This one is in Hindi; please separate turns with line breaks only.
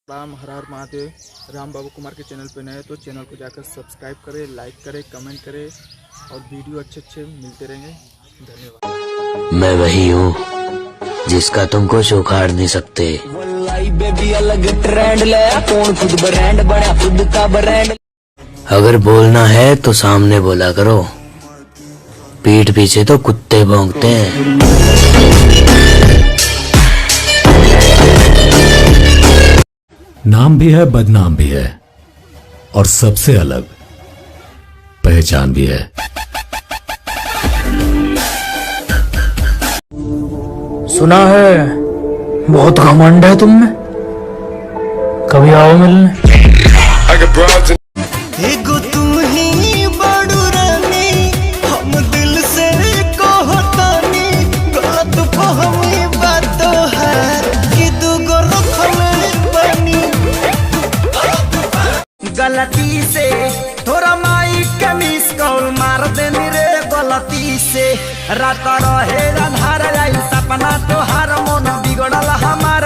राम हर हर महादेव। राम बाबू कुमार के चैनल पे नए तो चैनल को जाकर सब्सक्राइब करें, लाइक करें, कमेंट करें और वीडियो अच्छे मिलते रहेंगे। धन्यवाद।
मैं वही हूँ जिसका तुम कुछ उखाड़ नहीं सकते। बेबी अलग ट्रेंड लाया, कौन खुद ब्रांड बना, खुद का ब्रांड। अगर बोलना है तो सामने बोला करो, पीठ पीछे तो कुत्ते भौंकते हैं।
नाम भी है, बदनाम भी है, और सबसे अलग पहचान भी है।
सुना है बहुत घमंड है तुम में, कभी आओ मिलने।
एगो तू ही बड़ू रानी, हम दिल से कहतानी, गलत फहमी बात है कि दूगो रखले बनी। गलती से थोड़ा माई के मिस कॉल मार देनी रे, गलती से रात रहे अंधार, सपना तोहार मन बिगड़ल हमार।